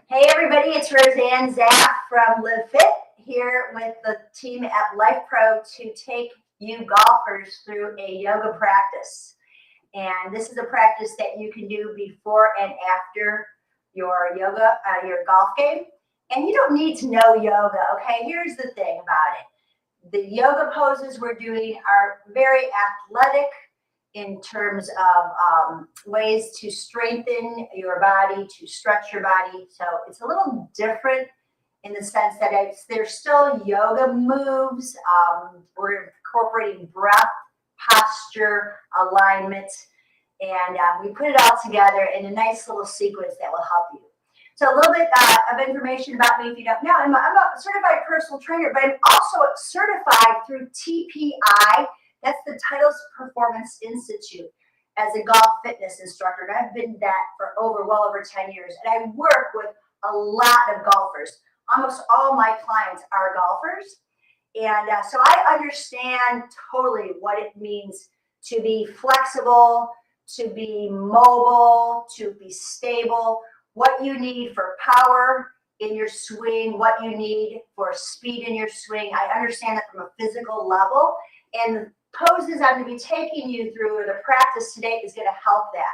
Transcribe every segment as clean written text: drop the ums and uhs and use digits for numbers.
Hey everybody, it's Roseann from Live Fit here with the team at Lifepro to take you golfers through a yoga practice. And this is a practice that you can do before and after your your golf game. And you don't need to know yoga, okay? Here's the thing about it. The yoga poses we're doing are very athletic in terms of ways to strengthen your body, to stretch your body. So it's a little different in the sense that there's still yoga moves. We're incorporating breath, posture, alignment, and we put it all together in a nice little sequence that will help you. So a little bit of information about me if you don't know. I'm a certified personal trainer, but I'm also certified through TPI. That's the Titles Performance Institute as a golf fitness instructor. And I've been that for well over 10 years. And I work with a lot of golfers. Almost all my clients are golfers. And so I understand totally what it means to be flexible, to be mobile, to be stable, what you need for power in your swing, what you need for speed in your swing. I understand that from a physical level. And the poses I'm going to be taking you through, or the practice today, is going to help that.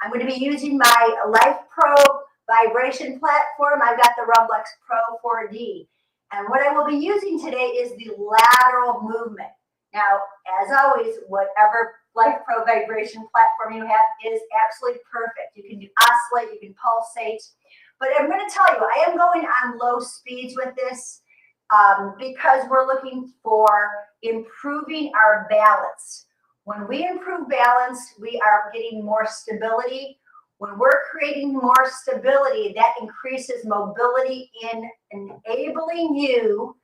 I'm going to be using my Lifepro vibration platform. I've got the Rolex Pro 4D. And what I will be using today is the lateral movement. Now, as always, whatever Lifepro vibration platform you have is absolutely perfect. You can do oscillate, you can pulsate. But I'm going to tell you, I am going on low speeds with this because we're looking for improving our balance. When we improve balance, we are getting more stability. When we're creating more stability, that increases mobility in enabling you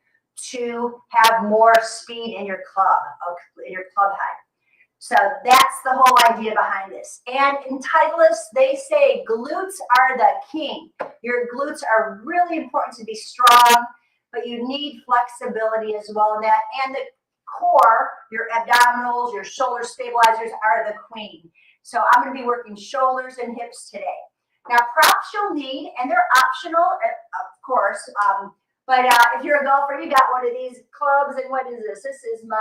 to have more speed in your club head. So that's the whole idea behind this. And in Titleists, they say glutes are the king. Your glutes are really important to be strong, but you need flexibility as well in that. And the core, your abdominals, your shoulder stabilizers are the queen. So I'm going to be working shoulders and hips today. Now, props you'll need, and they're optional, of course. But if you're a golfer, you got one of these clubs. And what is this? This is my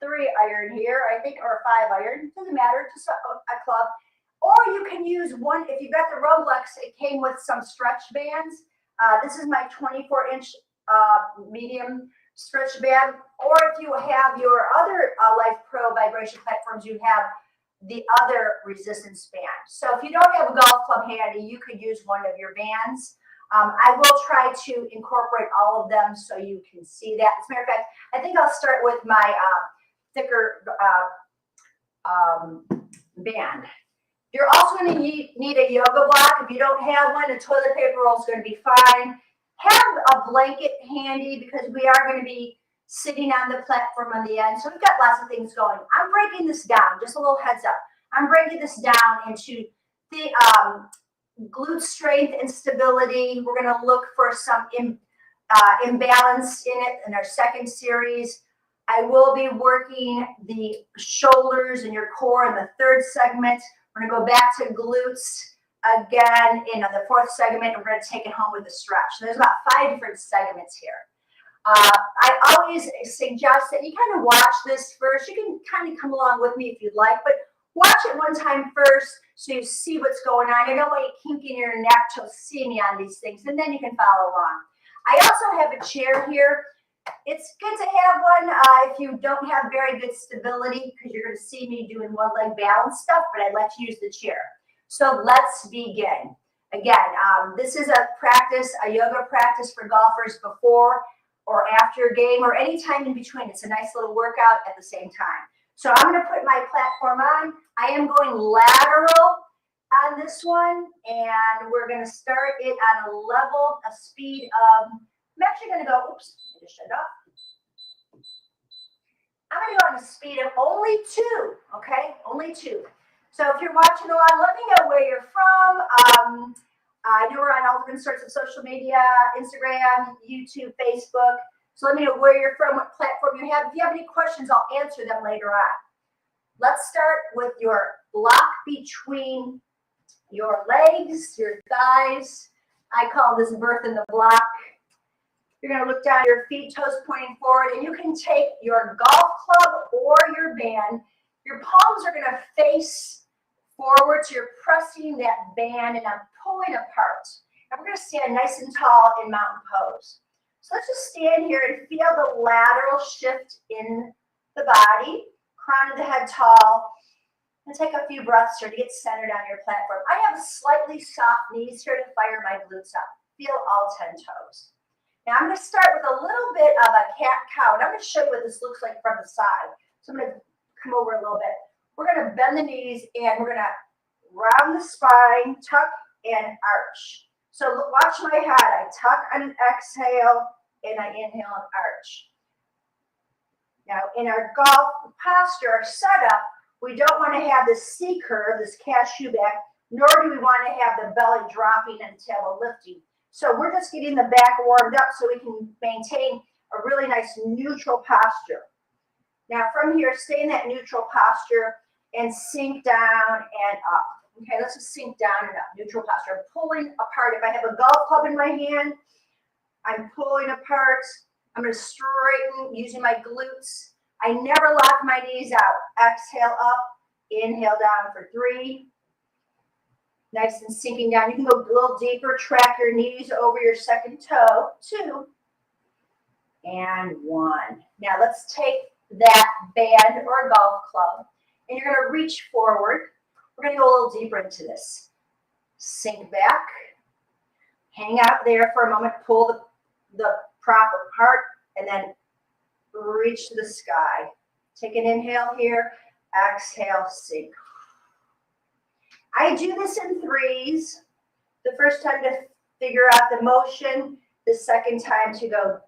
3-iron here, I think, or 5-iron. Doesn't matter, just a club. Or you can use one, if you've got the Rolex, it came with some stretch bands. This is my 24-inch medium stretch band. Or if you have your other Lifepro vibration platforms, you have the other resistance band. So if you don't have a golf club handy, you could use one of your bands. I will try to incorporate all of them so you can see that. As a matter of fact, I think I'll start with my thicker band. You're also going to need a yoga block. If you don't have one, a toilet paper roll is going to be fine. Have a blanket handy because we are going to be sitting on the platform on the end. So we've got lots of things going. I'm breaking this down, just a little heads up. I'm breaking this down into the glute strength and stability. We're going to look for some imbalance in it in our second series. I will be working the shoulders and your core in the third segment. We're going to go back to glutes again in the fourth segment. And we're going to take it home with a stretch. So there's about 5 different segments here. I always suggest that you kind of watch this first. You can kind of come along with me if you'd like, but watch it one time first so you see what's going on. I don't want you kinking your neck to see me on these things, and then you can follow along. I also have a chair here. It's good to have one if you don't have very good stability because you're going to see me doing one leg balance stuff, but I let you use the chair. So let's begin. Again, this is a practice, a yoga practice for golfers before or after a game or any time in between. It's a nice little workout at the same time. So I'm going to put my platform on. I am going lateral on this one, and we're going to start it on a speed of, I'm actually going to go, oops, I just shut it off. I'm going to go on a speed of only 2, okay? Only 2. So if you're watching along, let me know where you're from. I know we're on all different sorts of social media, Instagram, YouTube, Facebook. So let me know where you're from, what platform you have. If you have any questions, I'll answer them later on. Let's start with your block between your legs, your thighs. I call this birth in the block. You're going to look down at your feet, toes pointing forward, and you can take your golf club or your band. Your palms are going to face forward, so you're pressing that band and I'm pulling apart. And we're going to stand nice and tall in mountain pose. So let's just stand here and feel the lateral shift in the body, crown of the head tall, and take a few breaths here to get centered on your platform. I have slightly soft knees here to fire my glutes up. Feel all 10 toes. Now I'm going to start with a little bit of a cat-cow, and I'm going to show you what this looks like from the side. So I'm going to come over a little bit. We're going to bend the knees, and we're going to round the spine, tuck, and arch. So watch my head. I tuck on an exhale, and I inhale and arch. Now in our golf posture, our setup, we don't want to have this C curve, this cashew back, nor do we want to have the belly dropping and tail lifting. So we're just getting the back warmed up so we can maintain a really nice neutral posture. Now from here, stay in that neutral posture and sink down and up. Okay, let's just sink down and up, neutral posture. I'm pulling apart. If I have a golf club in my hand, I'm pulling apart. I'm going to straighten using my glutes. I never lock my knees out. Exhale up, inhale down for 3. Nice and sinking down. You can go a little deeper, track your knees over your second toe. 2 and 1. Now let's take that band or golf club and you're going to reach forward. We're going to go a little deeper into this. Sink back. Hang out there for a moment. Pull the prop apart and then reach to the sky. Take an inhale here. Exhale, sink. I do this in 3s. The first time to figure out the motion. The second time to go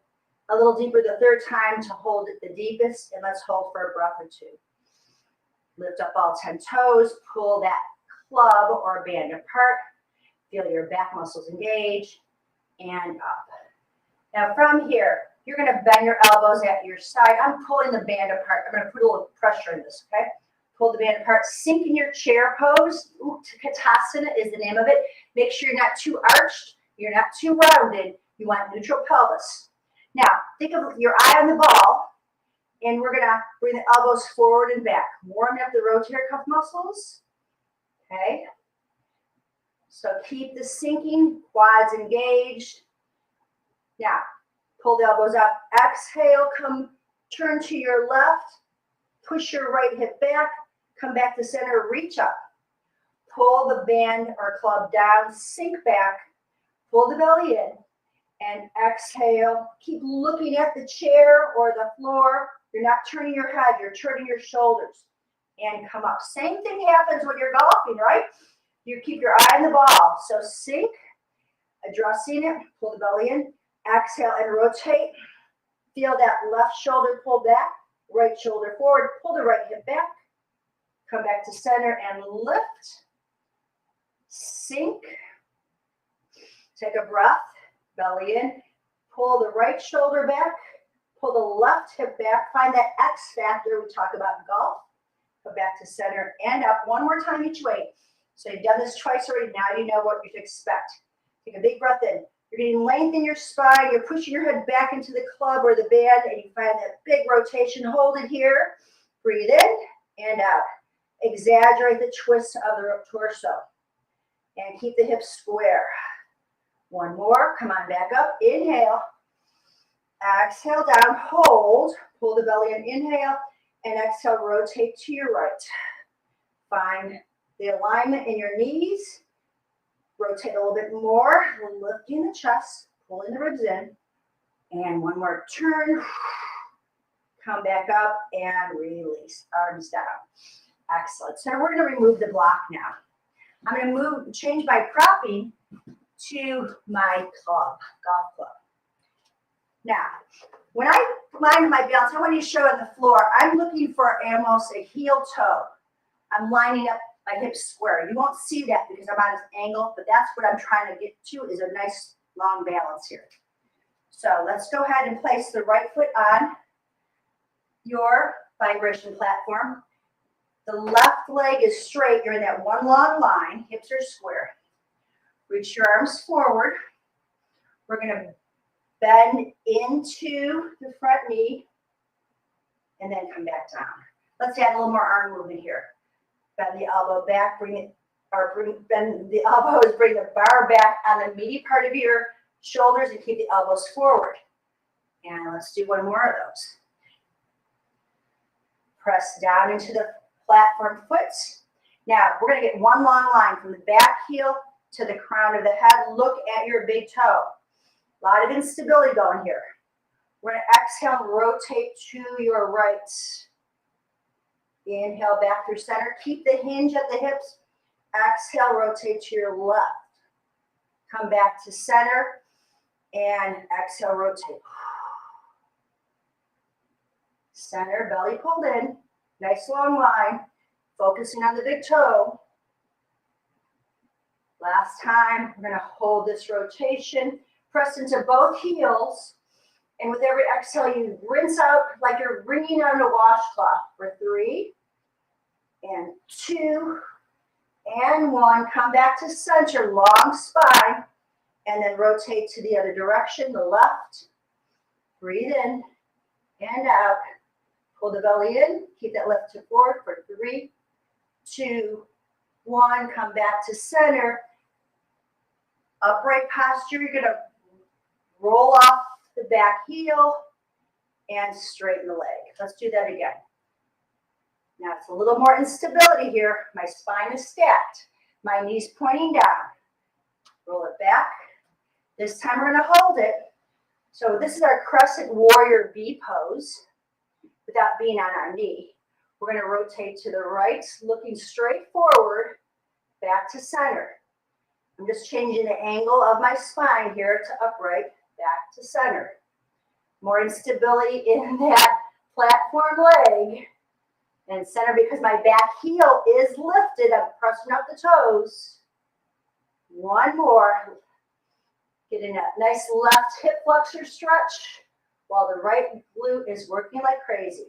a little deeper. The third time to hold it the deepest. And let's hold for a breath or 2. Lift up all 10 toes. Pull that club or band apart. Feel your back muscles engage. And up. Now from here, you're going to bend your elbows at your side. I'm pulling the band apart. I'm going to put a little pressure in this, okay? Pull the band apart. Sink in your chair pose. Utkatasana is the name of it. Make sure you're not too arched. You're not too rounded. You want neutral pelvis. Now, think of your eye on the ball, and we're going to bring the elbows forward and back. Warming up the rotator cuff muscles. Okay? So keep the sinking, quads engaged. Now, pull the elbows out. Exhale, turn to your left. Push your right hip back. Come back to center, reach up. Pull the band or club down, sink back. Pull the belly in. And exhale. Keep looking at the chair or the floor. You're not turning your head, you're turning your shoulders. And come up. Same thing happens when you're golfing, right? You keep your eye on the ball. So sink, addressing it, pull the belly in. Exhale and rotate. Feel that left shoulder pull back, right shoulder forward, pull the right hip back. Come back to center and lift. Sink. Take a breath, belly in. Pull the right shoulder back, pull the left hip back. Find that X factor we talk about in golf. Come back to center and up. One more time each way. So you've done this twice already. Now you know what you to expect. Take a big breath in. You're getting length in your spine. You're pushing your head back into the club or the band, and you find that big rotation. Hold it here. Breathe in and out. Exaggerate the twist of the torso. And keep the hips square. One more. Come on back up. Inhale. Exhale down. Hold. Pull the belly in. Inhale. And exhale. Rotate to your right. Find the alignment in your knees. Rotate a little bit more. Lifting the chest. Pulling the ribs in. And one more turn. Come back up and release. Arms down. Excellent. So we're going to remove the block now. I'm going to change my propping to my club, golf club. Now, when I line my balance, I want you to show on the floor, I'm looking for almost a heel toe. I'm lining up my hips square. You won't see that because I'm on this angle, but that's what I'm trying to get to is a nice long balance here. So let's go ahead and place the right foot on your vibration platform. The left leg is straight. You're in that one long line. Hips are square. Reach your arms forward. We're going to bend into the front knee and then come back down. Let's add a little more arm movement here. Bend the elbow back, bend the elbows, bring the bar back on the meaty part of your shoulders and keep the elbows forward. And let's do one more of those. Press down into the platform foot. Now, we're going to get one long line from the back heel to the crown of the head. Look at your big toe. A lot of instability going here. We're going to exhale and rotate to your right. Inhale back through center. Keep the hinge at the hips. Exhale, rotate to your left. Come back to center. And exhale, rotate. Center, belly pulled in. Nice long line. Focusing on the big toe. Last time, we're going to hold this rotation. Press into both heels. And with every exhale, you rinse out like you're wringing out a washcloth for 3 and 2 and 1. Come back to center, long spine, and then rotate to the other direction, the left. Breathe in and out. Pull the belly in. Keep that left hip forward for 3, 2, 1. Come back to center. Upright posture. You're going to roll off the back heel and straighten the leg. Let's do that again. Now it's a little more instability here. My spine is stacked. My knees pointing down. Roll it back. This time we're going to hold it. So this is our Crescent Warrior B pose without being on our knee. We're going to rotate to the right, looking straight forward, back to center. I'm just changing the angle of my spine here to upright, back to center. More instability in that platform leg. And center because my back heel is lifted. I'm pressing up the toes. One more. Getting a nice left hip flexor stretch while the right glute is working like crazy.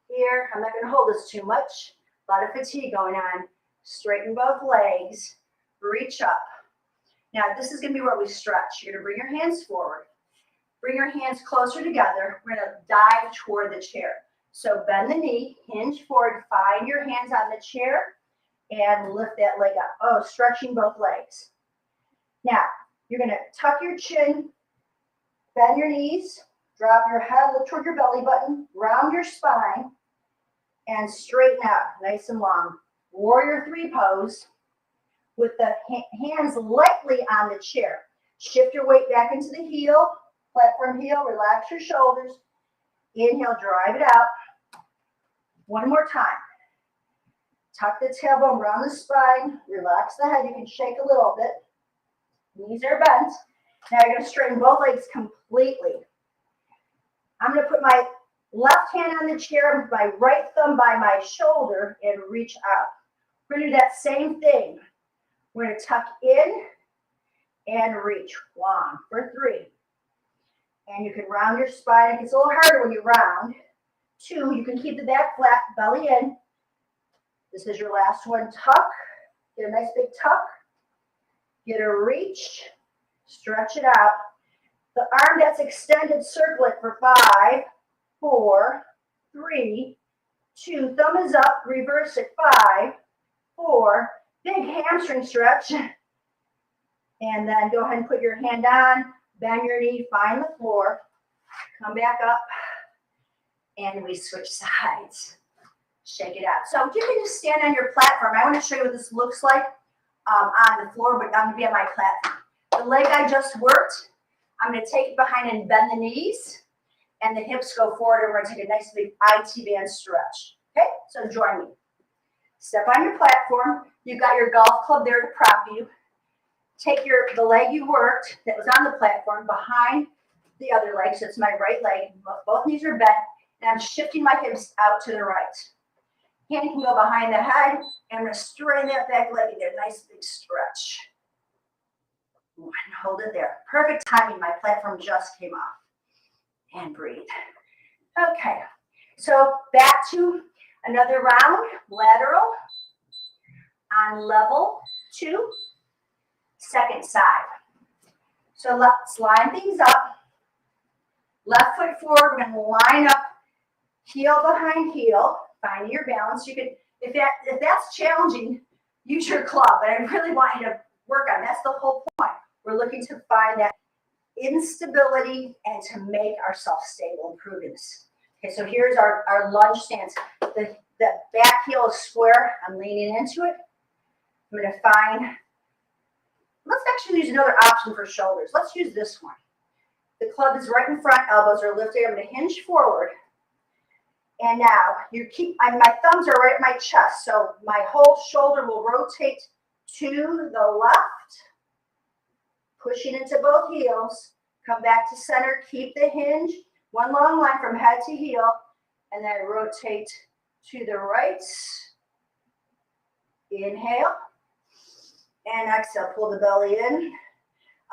Here, I'm not going to hold this too much. A lot of fatigue going on. Straighten both legs. Reach up. Now, this is going to be where we stretch. You're going to bring your hands forward. Bring your hands closer together. We're going to dive toward the chair. So bend the knee, hinge forward, find your hands on the chair, and lift that leg up. Oh, stretching both legs. Now, you're going to tuck your chin, bend your knees, drop your head, look toward your belly button, round your spine, and straighten out, nice and long. Warrior 3 pose with the hands lightly on the chair. Shift your weight back into the heel, platform heel, relax your shoulders. Inhale, drive it out. One more time. Tuck the tailbone around the spine. Relax the head. You can shake a little bit. Knees are bent. Now you're going to straighten both legs completely. I'm going to put my left hand on the chair, my right thumb by my shoulder, and reach out. We're going to do that same thing. We're going to tuck in and reach. 1 for 3. And you can round your spine. It gets a little harder when you round. 2, you can keep the back flat, belly in. This is your last one. Tuck. Get a nice big tuck. Get a reach. Stretch it out. The arm that's extended, circle it for 5, 4, 3, 2. Thumb is up. Reverse it. 5, 4. Big hamstring stretch. And then go ahead and put your hand on. Bend your knee. Find the floor. Come back up. And we switch sides. Shake it out. So you can just stand on your platform. I want to show you what this looks like on the floor, but I'm going to be on my platform. The leg I just worked, I'm going to take it behind and bend the knees, and the hips go forward, and we're going to take a nice big IT band stretch. Okay, so join me. Step on your platform. You've got your golf club there to prop you. Take the leg you worked that was on the platform behind the other leg, so it's my right leg. Both knees are bent, and I'm shifting my hips out to the right. Hand can go behind the head, and I'm going to straighten that back leg and get a nice big stretch. And hold it there. Perfect timing. My platform just came off. And breathe. Okay. So back to another round. Lateral on level 2. Second side. So let's line things up. Left foot forward, we're going to line up, heel behind heel, finding your balance. You could, if that's challenging, use your club, but I really want you to work on, that's the whole point. We're looking to find that instability and to make ourselves stable and prove this. Okay, so here's our lunge stance. The back heel is square. I'm leaning into it. I'm going to find, let's actually use another option for shoulders. Let's use this one. The club is right in front, elbows are lifted. I'm going to hinge forward. And now my thumbs are right at my chest, so my whole shoulder will rotate to the left, pushing into both heels. Come back to center, keep the hinge, one long line from head to heel, and then rotate to the right. Inhale, and exhale, pull the belly in.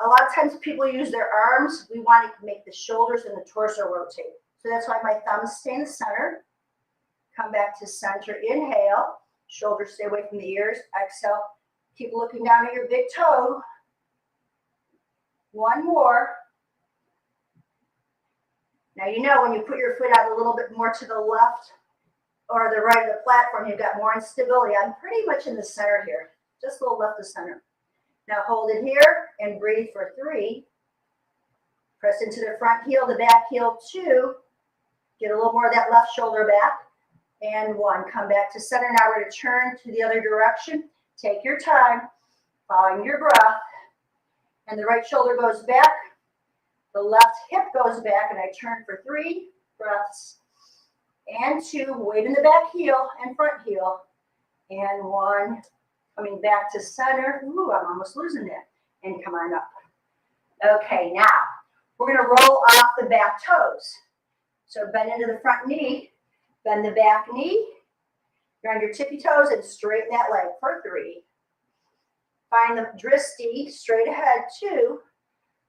A lot of times people use their arms. We want to make the shoulders and the torso rotate. So that's why my thumbs stay in the center. Come back to center, inhale. Shoulders stay away from the ears. Exhale, keep looking down at your big toe. One more. Now you know when you put your foot out a little bit more to the left or the right of the platform, you've got more instability. I'm pretty much in the center here, just a little left of center. Now hold it here and breathe for 3. Press into the front heel, the back heel, 2. Get a little more of that left shoulder back. And 1. Come back to center. Now we're going to turn to the other direction. Take your time, following your breath. And the right shoulder goes back. The left hip goes back, and I turn for 3 breaths. And 2. Weight in the back heel and front heel. And 1. Coming back to center. Ooh, I'm almost losing it. And come on up. Okay, now we're going to roll off the back toes. So bend into the front knee, bend the back knee. You're on your tippy toes and straighten that leg for 3. Find the dristy straight ahead, 2.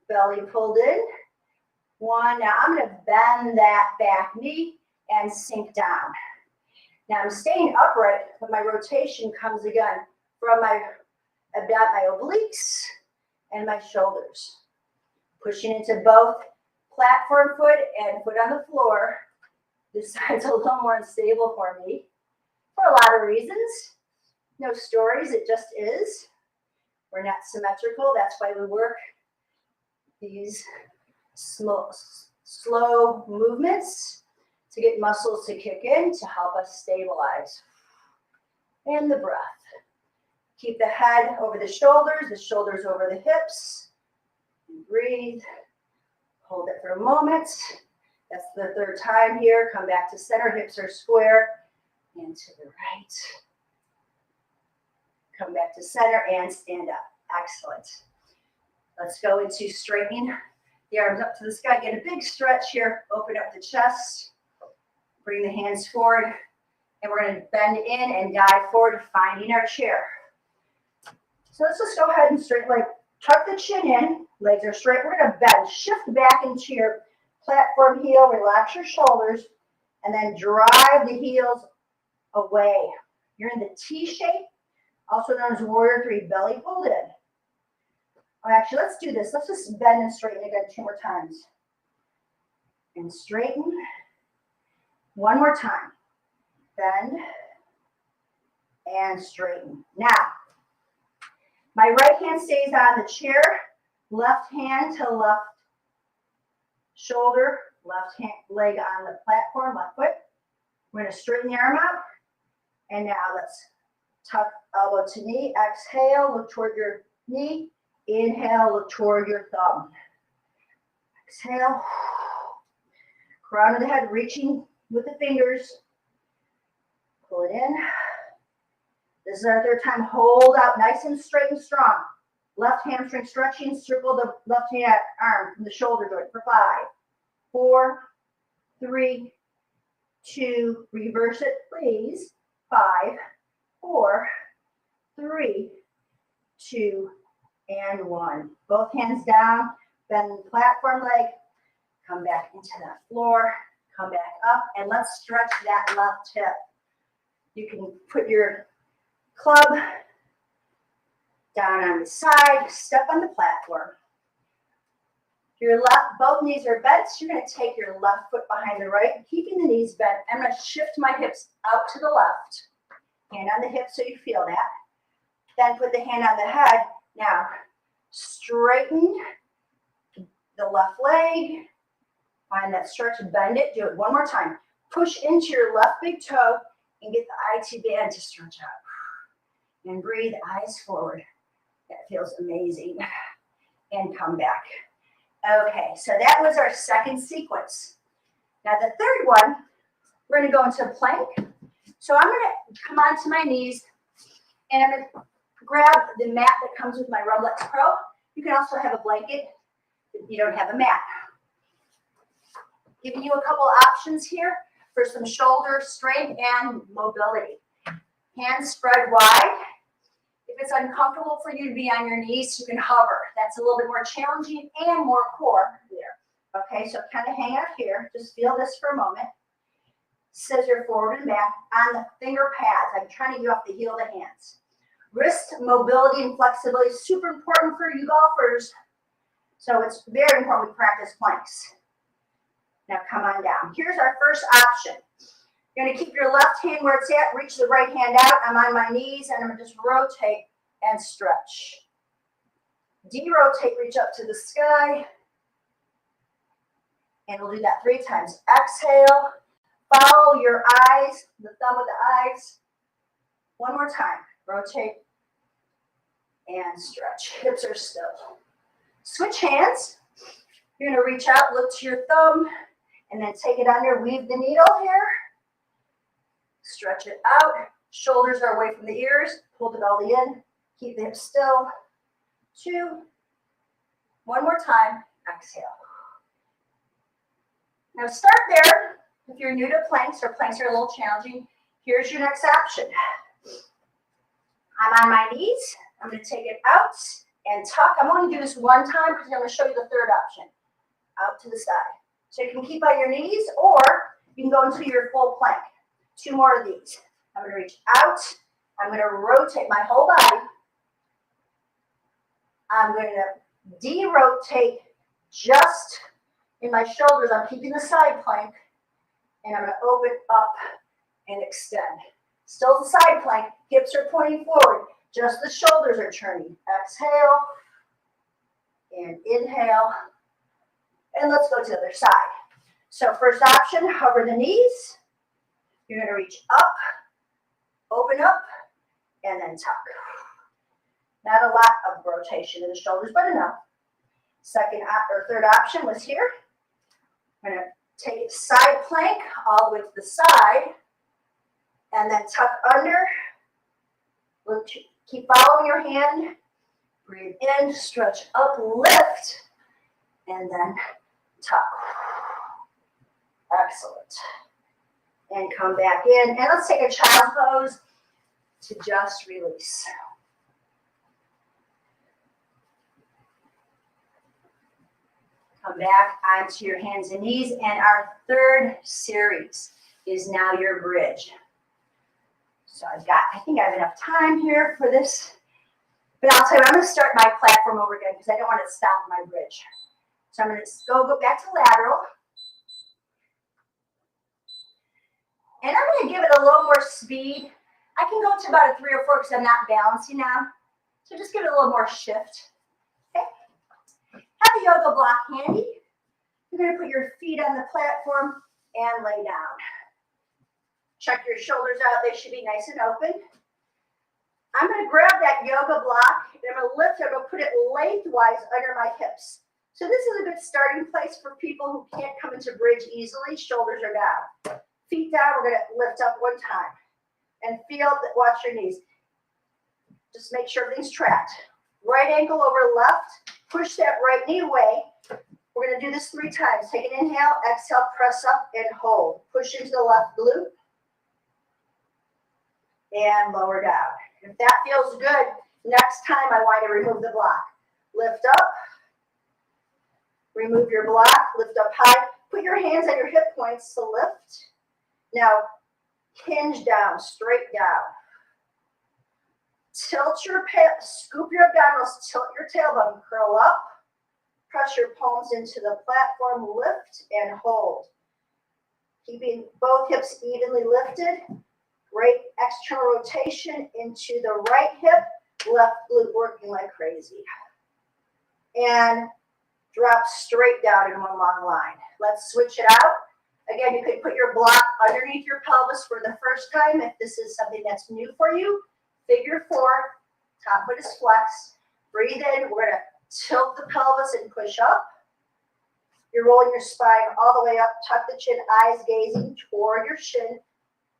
Belly pulled in. 1. Now I'm going to bend that back knee and sink down. Now I'm staying upright, but my rotation comes again from my obliques and my shoulders. Pushing into both platform foot and foot on the floor. This side's a little more unstable for me for a lot of reasons. No stories, it just is. We're not symmetrical. That's why we work these slow movements to get muscles to kick in to help us stabilize. And the breath. Keep the head over the shoulders over the hips. And breathe. Hold it for a moment. That's the 3rd time here. Come back to center. Hips are square. And to the right. Come back to center and stand up. Excellent. Let's go into straightening the arms up to the sky. Get a big stretch here. Open up the chest. Bring the hands forward. And we're going to bend in and dive forward, finding our chair. So let's just go ahead and straighten, like tuck the chin in. Legs are straight. We're going to bend. Shift back into your platform heel. Relax your shoulders. And then drive the heels away. You're in the T shape, also known as Warrior 3. Belly pulled in. Actually, let's do this. Let's just bend and straighten again 2 more times. And straighten. 1 more time. Bend. And straighten. Now, my right hand stays on the chair. Left hand to left shoulder. Left hand, leg on the platform, left foot. We're going to straighten the arm out. And now let's tuck elbow to knee. Exhale, look toward your knee. Inhale, look toward your thumb. Exhale. Crown of the head, reaching with the fingers. Pull it in. This is our 3rd time. Hold out nice and straight and strong. Left hamstring stretching. Circle the left hand arm from the shoulder joint for 5, 4, 3, 2. Reverse it, please. 5, 4, 3, 2, and 1. Both hands down. Bend the platform leg. Come back into that floor. Come back up. And let's stretch that left hip. You can put your club down on the side. Step on the platform. Your left, both knees are bent. So you're going to take your left foot behind the right, keeping the knees bent. I'm going to shift my hips out to the left. Hand on the hip so you feel that. Then put the hand on the head. Now, straighten the left leg. Find that stretch, bend it. Do it one more time. Push into your left big toe and get the IT band to stretch out. And breathe, eyes forward. That feels amazing. And come back. Okay, so that was our second sequence. Now the third one, we're going to go into a plank. So I'm going to come onto my knees, and I'm going to grab the mat that comes with my Roseann Pro. You can also have a blanket if you don't have a mat. Giving you a couple options here for some shoulder strength and mobility. Hands spread wide. If it's uncomfortable for you to be on your knees, you can hover. That's a little bit more challenging and more core there. Okay, so kind of hang out here. Just feel this for a moment. Scissor forward and back on the finger pads. I'm trying to get off the heel of the hands. Wrist mobility and flexibility is super important for you golfers. So it's very important we practice planks. Now come on down. Here's our first option. You're going to keep your left hand where it's at. Reach the right hand out. I'm on my knees, and I'm going to just rotate and stretch. De-rotate, reach up to the sky. And we'll do that 3 times. Exhale. Follow your eyes, the thumb of the eyes. One more time. Rotate and stretch. Hips are still. Switch hands. You're going to reach out, look to your thumb, and then take it under. Weave the needle here. Stretch it out. Shoulders are away from the ears. Pull the belly in. Keep the hips still. 2. One more time. Exhale. Now start there. If you're new to planks or planks are a little challenging, here's your next option. I'm on my knees. I'm going to take it out and tuck. I'm only going to do this one time because I'm going to show you the third option. Out to the side. So you can keep on your knees, or you can go into your full plank. 2 more of these. I'm going to reach out. I'm going to rotate my whole body. I'm going to de-rotate just in my shoulders. I'm keeping the side plank. And I'm going to open up and extend. Still the side plank. Hips are pointing forward. Just the shoulders are turning. Exhale. And inhale. And let's go to the other side. So first option, hover the knees. You're going to reach up, open up, and then tuck. Not a lot of rotation in the shoulders, but enough. Second or third option was here. I'm going to take side plank all the way to the side, and then tuck under. Keep following your hand. Breathe in, stretch up, lift, and then tuck. Excellent. And come back in. And let's take a child's pose to just release. Come back onto your hands and knees. And our third series is now your bridge. So I think I have enough time here for this. But I'll tell you, I'm going to start my platform over again because I don't want to stop my bridge. So I'm going to go back to lateral. And I'm going to give it a little more speed. I can go to about a 3 or 4 because I'm not balancing now. So just give it a little more shift. Okay. Have a yoga block handy. You're going to put your feet on the platform and lay down. Check your shoulders out. They should be nice and open. I'm going to grab that yoga block and I'm going to lift it. I'm going to put it lengthwise under my hips. So this is a good starting place for people who can't come into bridge easily. Shoulders are down. Feet down, we're going to lift up one time. And feel that, watch your knees. Just make sure everything's tracked. Right ankle over left. Push that right knee away. We're going to do this 3 times. Take an inhale, exhale, press up and hold. Push into the left glute. And lower down. If that feels good, next time I want you to remove the block. Lift up. Remove your block. Lift up high. Put your hands on your hip points to lift. Now, hinge down, straight down. Tilt your scoop your abdominals, tilt your tailbone, curl up, press your palms into the platform, lift and hold. Keeping both hips evenly lifted. Great external rotation into the right hip, left glute working like crazy. And drop straight down in one long line. Let's switch it out. Again, you could put your block underneath your pelvis for the first time if this is something that's new for you. Figure 4, top foot is flexed. Breathe in, we're gonna tilt the pelvis and push up. You're rolling your spine all the way up, tuck the chin, eyes gazing toward your shin.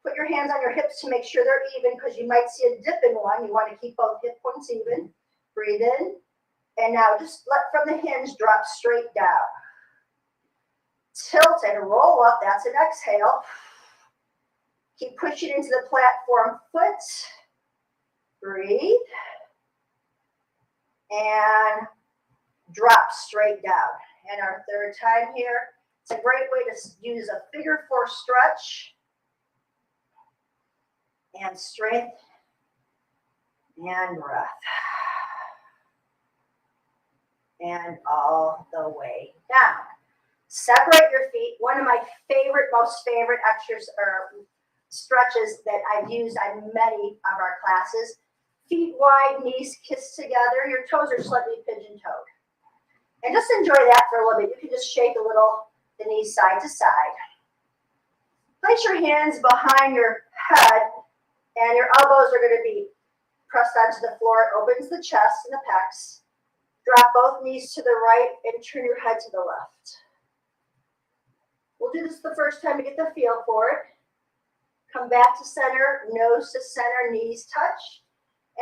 Put your hands on your hips to make sure they're even because you might see a dip in one. You want to keep both hip points even. Breathe in. And now just let from the hinge drop straight down. Tilt and roll up. That's an exhale. Keep pushing into the platform foot. Breathe. And drop straight down. And our third time here. It's a great way to use a figure 4 stretch. And strength and breath. And all the way down. Separate your feet. One of my most favorite exercises or stretches that I've used on many of our classes. Feet wide, knees kissed together. Your toes are slightly pigeon-toed. And just enjoy that for a little bit. You can just shake a little the knees side to side. Place your hands behind your head and your elbows are going to be pressed onto the floor. It opens the chest and the pecs. Drop both knees to the right and turn your head to the left. We'll do this the first time to get the feel for it. Come back to center, nose to center, knees touch.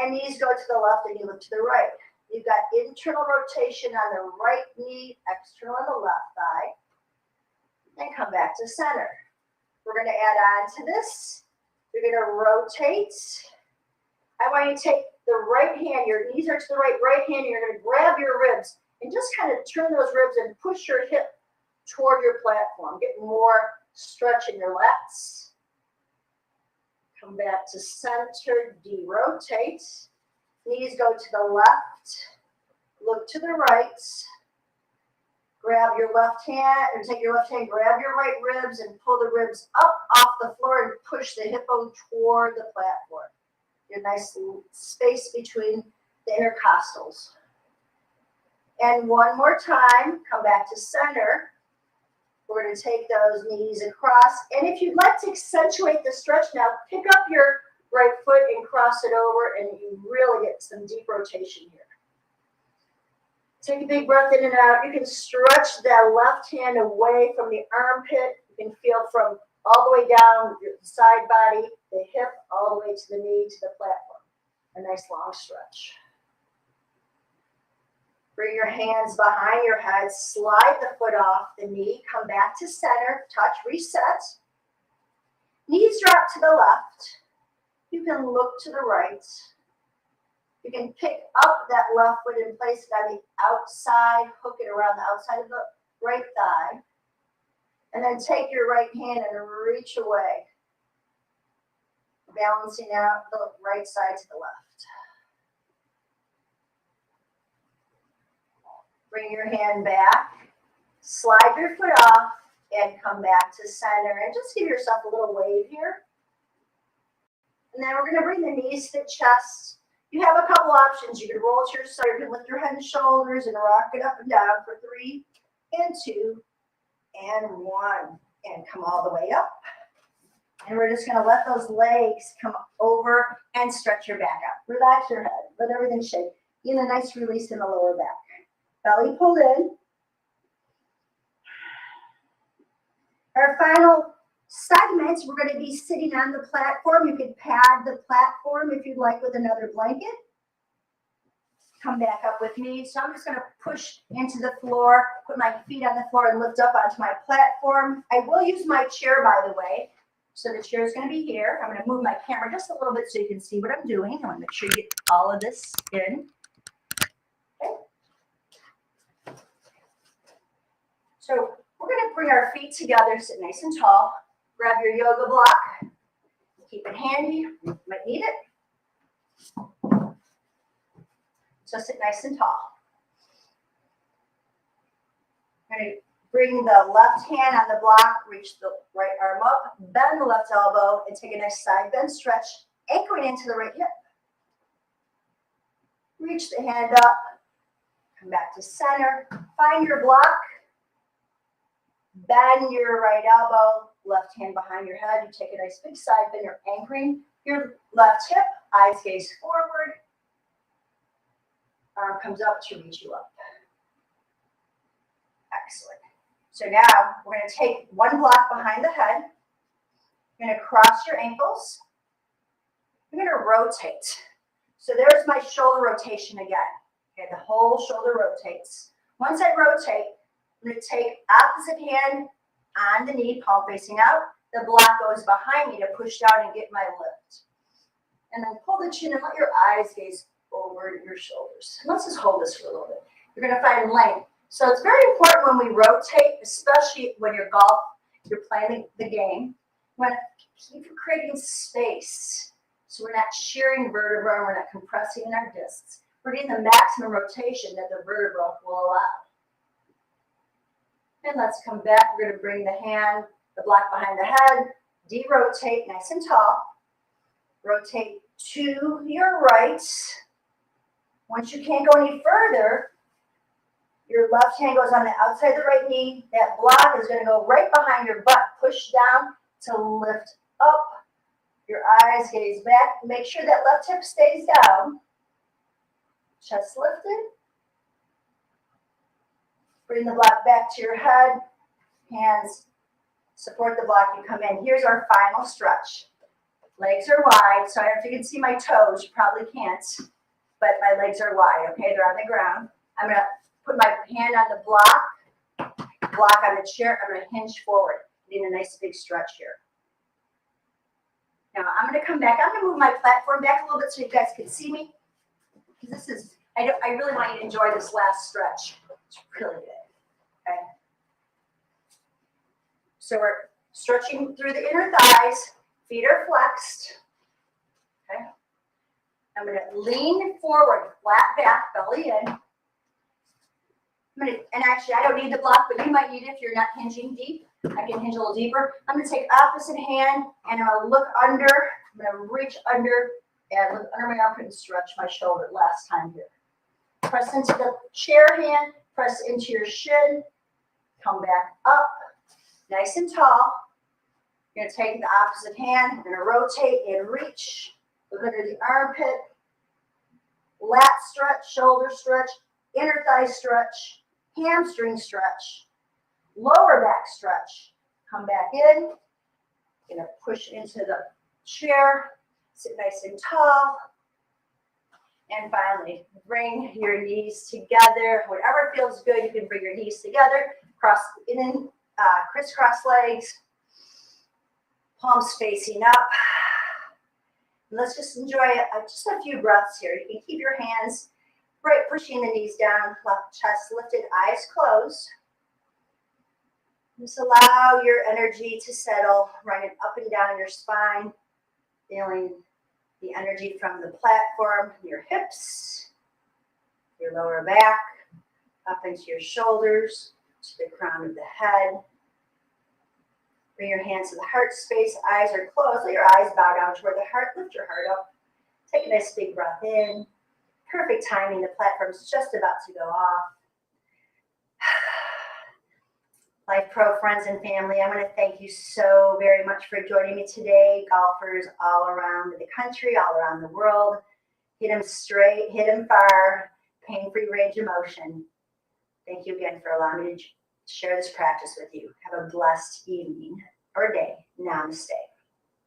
And knees go to the left and you look to the right. You've got internal rotation on the right knee, external on the left thigh. And come back to center. We're going to add on to this. You're going to rotate. I want you to take the right hand, your knees are to the right hand, and you're going to grab your ribs and just kind of turn those ribs and push your hip toward your platform. Get more stretch in your lats. Come back to center, de-rotate. Knees go to the left, look to the right. Grab your left hand, or take your left hand, grab your right ribs and pull the ribs up off the floor and push the hip bone toward the platform. Your nice space between the intercostals. And one more time, come back to center. We're going to take those knees across. And if you'd like to accentuate the stretch now, pick up your right foot and cross it over, and you really get some deep rotation here. Take a big breath in and out. You can stretch that left hand away from the armpit. You can feel from all the way down your side body, the hip, all the way to the knee, to the platform. A nice long stretch. Bring your hands behind your head. Slide the foot off the knee. Come back to center. Touch, reset. Knees drop to the left. You can look to the right. You can pick up that left foot and place it on the outside, hook it around the outside of the right thigh. And then take your right hand and reach away, balancing out the right side to the left. Bring your hand back, slide your foot off, and come back to center. And just give yourself a little wave here. And then we're going to bring the knees to the chest. You have a couple options. You can roll to your side, you can lift your head and shoulders and rock it up and down for 3 and 2 and 1. And come all the way up. And we're just going to let those legs come over and stretch your back out. Relax your head. Let everything shake. Get a nice release in the lower back. Belly pulled in. Our final segments, we're going to be sitting on the platform. You can pad the platform if you'd like with another blanket. Come back up with me. So I'm just going to push into the floor, put my feet on the floor and lift up onto my platform. I will use my chair, by the way. So the chair is going to be here. I'm going to move my camera just a little bit so you can see what I'm doing. I want to make sure you get all of this in. Okay. So we're going to bring our feet together, sit nice and tall. Grab your yoga block. Keep it handy. You might need it. So sit nice and tall. I'm going to bring the left hand on the block, reach the right arm up, bend the left elbow, and take a nice side bend stretch, anchoring into the right hip. Reach the hand up, come back to center, find your block, bend your right elbow, left hand behind your head. You take a nice big side bend, you're anchoring your left hip, eyes gaze forward, arm comes up to reach you up. Excellent. So now we're going to take one block behind the head. You're going to cross your ankles. You're going to rotate. So there's my shoulder rotation again. Okay, the whole shoulder rotates. Once I rotate, I'm going to take opposite hand on the knee, palm facing out. The block goes behind me to push down and get my lift. And then pull the chin and let your eyes gaze over your shoulders. And let's just hold this for a little bit. You're going to find length. So it's very important when we rotate, especially when you're playing the game, we want to keep creating space. So we're not shearing vertebra, and we're not compressing in our discs. We're getting the maximum rotation that the vertebra will allow. And let's come back. We're going to bring the block behind the head, de-rotate nice and tall. Rotate to your right. Once you can't go any further, your left hand goes on the outside of the right knee. That block is going to go right behind your butt. Push down to lift up. Your eyes gaze back. Make sure that left hip stays down. Chest lifted. Bring the block back to your head. Hands support the block. You come in. Here's our final stretch. Legs are wide. So I don't know if you can see my toes. You probably can't. But my legs are wide. Okay, they're on the ground. I'm going to put my hand on the block on the chair. I'm going to hinge forward, getting a nice big stretch here. Now I'm going to come back. I'm going to move my platform back a little bit so you guys can see me. Because this is, I really want you to enjoy this last stretch. It's really good. Okay. So we're stretching through the inner thighs. Feet are flexed. Okay. I'm going to lean forward, flat back, belly in. And actually, I don't need the block, but you might need it if you're not hinging deep. I can hinge a little deeper. I'm going to take opposite hand, and I'm going to look under. I'm going to reach under and look under my armpit and stretch my shoulder last time here. Press into the chair hand. Press into your shin. Come back up. Nice and tall. You're going to take the opposite hand. You're going to rotate and reach. Look under the armpit. Lat stretch, shoulder stretch, inner thigh stretch, hamstring stretch, lower back stretch. Come back in. You're going to push into the chair. Sit nice and tall. And finally, bring your knees together. Whatever feels good, you can bring your knees together. Cross in, crisscross legs. Palms facing up. Let's just enjoy just a few breaths here. You can keep your hands right, pushing the knees down, left chest lifted, eyes closed. Just allow your energy to settle, running up and down your spine, feeling the energy from the platform, your hips, your lower back, up into your shoulders, to the crown of the head. Bring your hands to the heart space. Eyes are closed. Let your eyes bow down toward the heart. Lift your heart up. Take a nice big breath in. Perfect timing. The platform's just about to go off. Lifepro friends and family, I want to thank you so very much for joining me today. Golfers all around the country, all around the world. Hit them straight, hit them far. Pain-free range of motion. Thank you again for allowing me to share this practice with you. Have a blessed evening or day. Namaste.